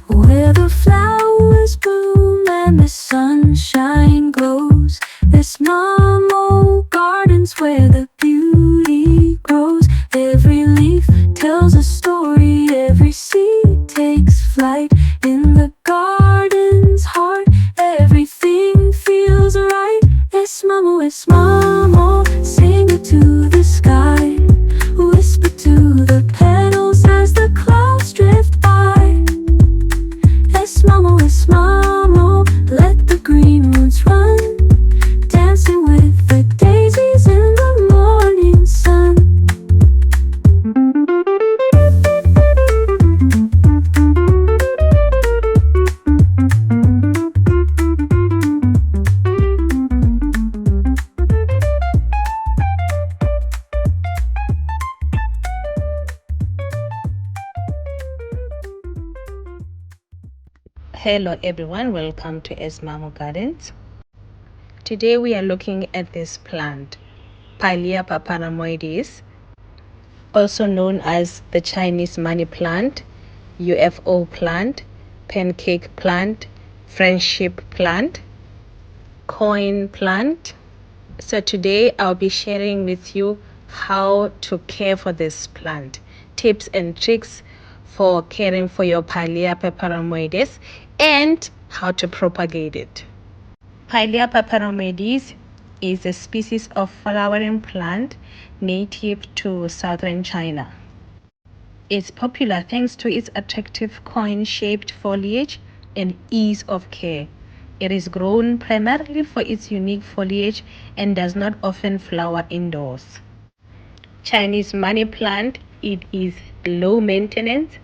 where the flowers bloom and the sunshine glows. There's normal gardens where the beauty grows. Every leaf tells a story, every seed takes flight. In the garden's heart, everything feels right. Es mamo, sing it to the sky. Whisper to the petals as the clouds drift by. Es mamo, let the green roots run, dancing with the daisies in the morning sun. Hello everyone, welcome to Esmamo Gardens. Today we are looking at this plant, Pilea Peperomioides, also known as the Chinese money plant, UFO plant, pancake plant, friendship plant, coin plant. So today I'll be sharing with you how to care for this plant, tips and tricks for caring for your Pilea Peperomioides and how to propagate it. Pilea Peperomioides is a species of flowering plant native to southern China. It's popular thanks to its attractive coin-shaped foliage and ease of care. It is grown primarily for its unique foliage and does not often flower indoors. Chinese money plant, it is low maintenance,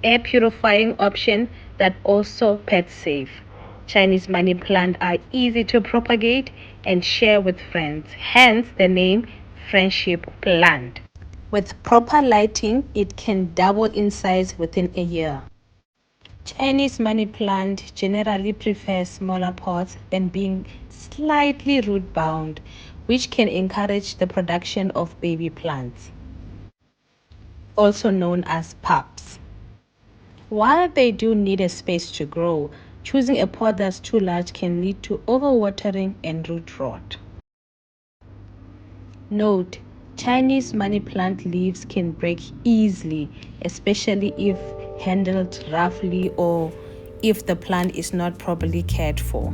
air purifying option that also pet safe. Chinese money plant are easy to propagate and share with friends, hence the name friendship plant. With proper lighting, it can double in size within a year. Chinese money plant generally prefers smaller pots and being slightly root bound, which can encourage the production of baby plants, also known as pups. While they do need a space to grow, choosing a pot that's too large can lead to overwatering and root rot. Note, Chinese money plant leaves can break easily, especially if handled roughly or if the plant is not properly cared for.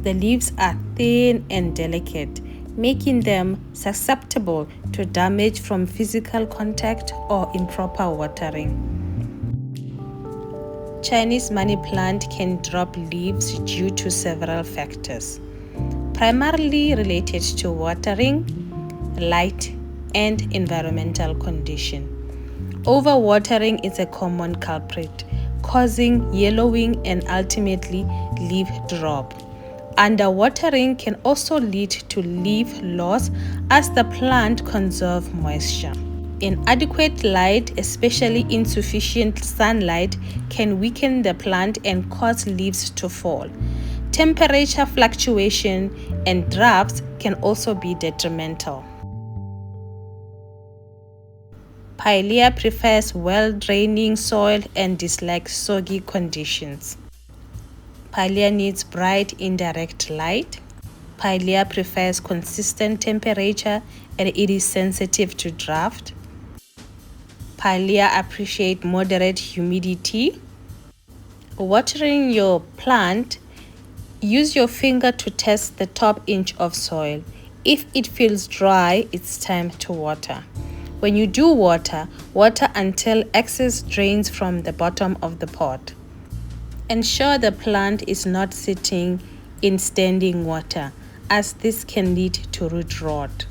The leaves are thin and delicate, making them susceptible to damage from physical contact or improper watering. Chinese money plant can drop leaves due to several factors, primarily related to watering, light, and environmental condition. Overwatering is a common culprit, causing yellowing and ultimately leaf drop. Underwatering can also lead to leaf loss as the plant conserves moisture. Inadequate light, especially insufficient sunlight, can weaken the plant and cause leaves to fall. Temperature fluctuation and drafts can also be detrimental. Pilea prefers well-draining soil and dislikes soggy conditions. Pilea needs bright indirect light. Pilea prefers consistent temperature and it is sensitive to drought. Pilea appreciate moderate humidity. Watering your plant, use your finger to test the top inch of soil. If it feels dry, it's time to water. When you do water until excess drains from the bottom of the pot. Ensure the plant is not sitting in standing water, as this can lead to root rot.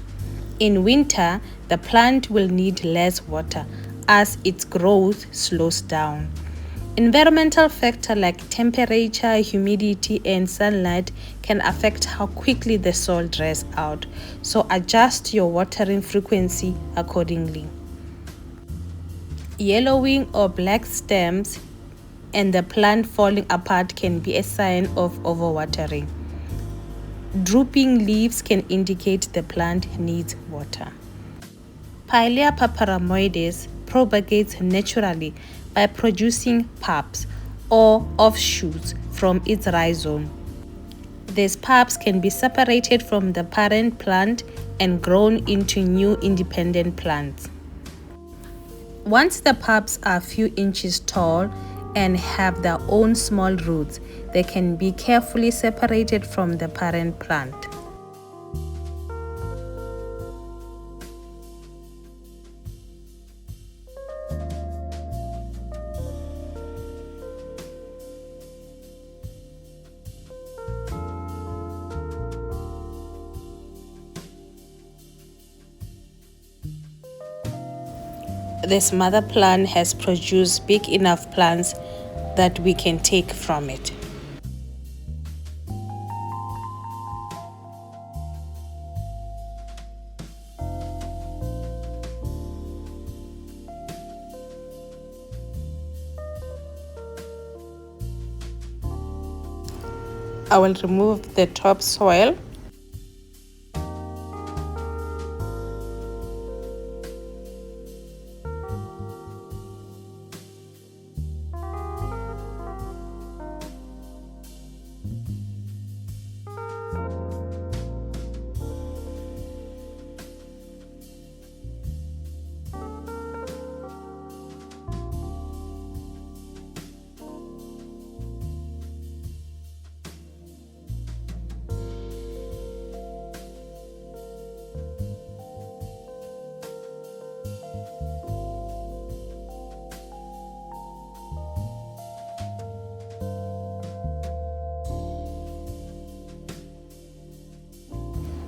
In winter, the plant will need less water as its growth slows down. Environmental factors like temperature, humidity, and sunlight can affect how quickly the soil dries out, so adjust your watering frequency accordingly. Yellowing or black stems and the plant falling apart can be a sign of overwatering. Drooping leaves can indicate the plant needs water. Pilea Peperomioides propagates naturally by producing pups or offshoots from its rhizome. These pups can be separated from the parent plant and grown into new independent plants. Once the pups are a few inches tall and have their own small roots, they can be carefully separated from the parent plant. This mother plant has produced big enough plants that we can take from it. I will remove the topsoil.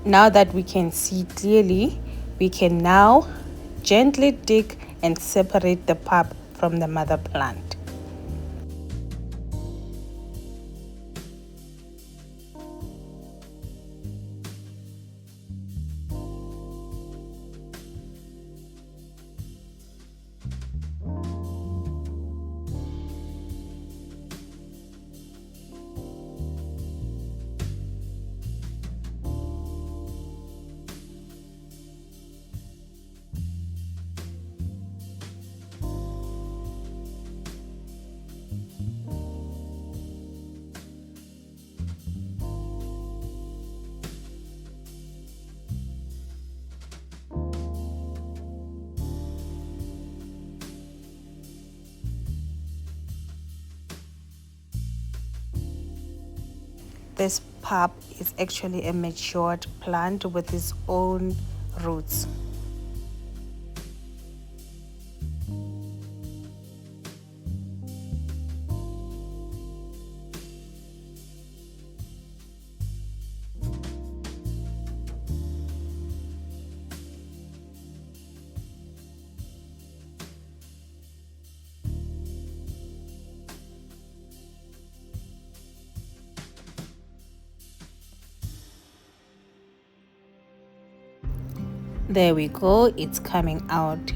Now that we can see clearly, we can now gently dig and separate the pup from the mother plant. This pup is actually a matured plant with its own roots. There we go, it's coming out.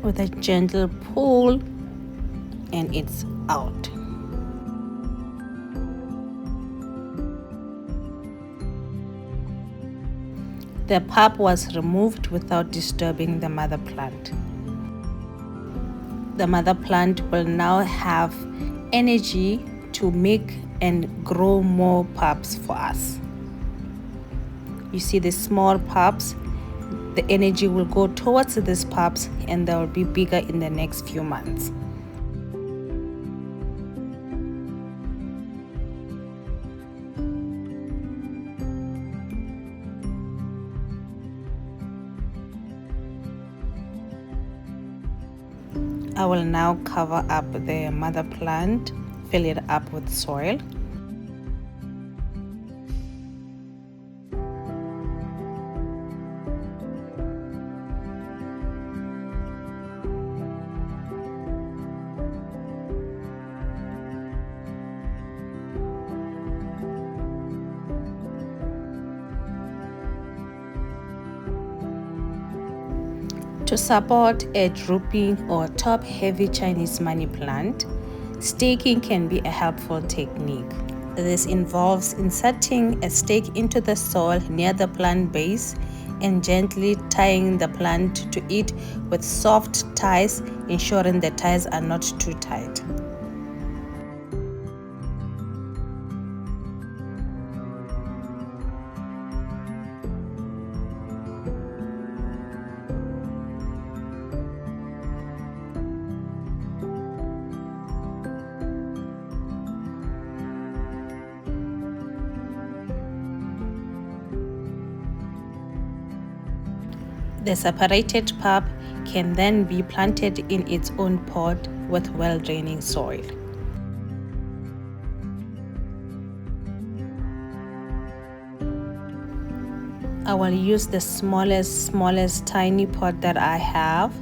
With a gentle pull, and it's out. The pup was removed without disturbing the mother plant. The mother plant will now have energy to make and grow more pups for us. You see the small pups, the energy will go towards these pups and they will be bigger in the next few months. I will now cover up the mother plant, fill it up with soil. To support a drooping or top-heavy Chinese money plant, staking can be a helpful technique. This involves inserting a stake into the soil near the plant base and gently tying the plant to it with soft ties, ensuring the ties are not too tight. The separated pulp can then be planted in its own pot with well-draining soil. I will use the smallest tiny pot that I have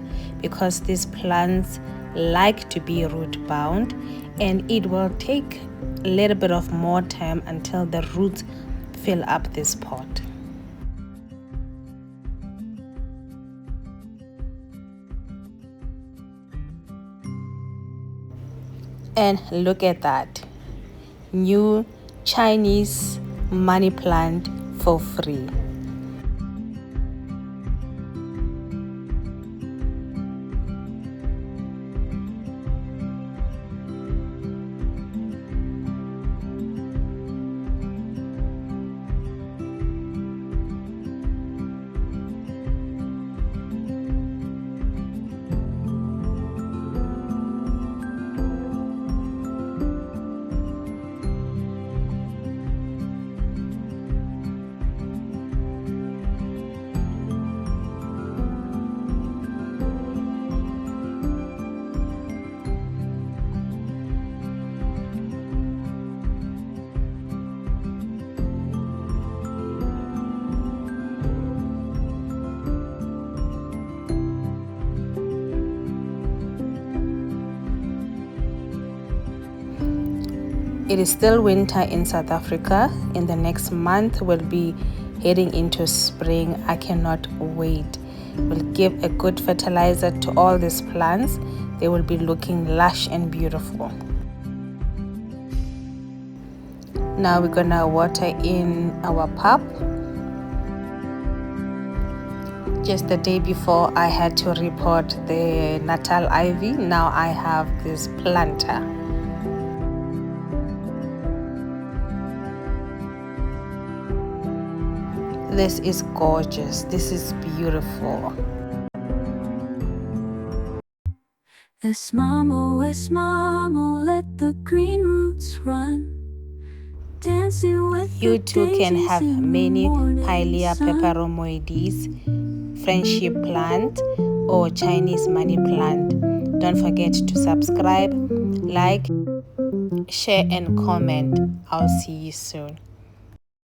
because these plants like to be root bound, and it will take a little bit of more time until the roots fill up this pot. And look at that, new Chinese money plant for free. It is still winter in South Africa. In the next month, we'll be heading into spring. I cannot wait. We'll give a good fertilizer to all these plants. They will be looking lush and beautiful. Now we're gonna water in our pup. Just the day before, I had to repot the Natal ivy. Now I have this planter. This is gorgeous. This is beautiful. Mamo, let the green roots run. Dancing with You the too can daisies have in the many morning Pilea sun. Peperomioides, friendship plant, or Chinese money plant. Don't forget to subscribe, like, share, and comment. I'll see you soon.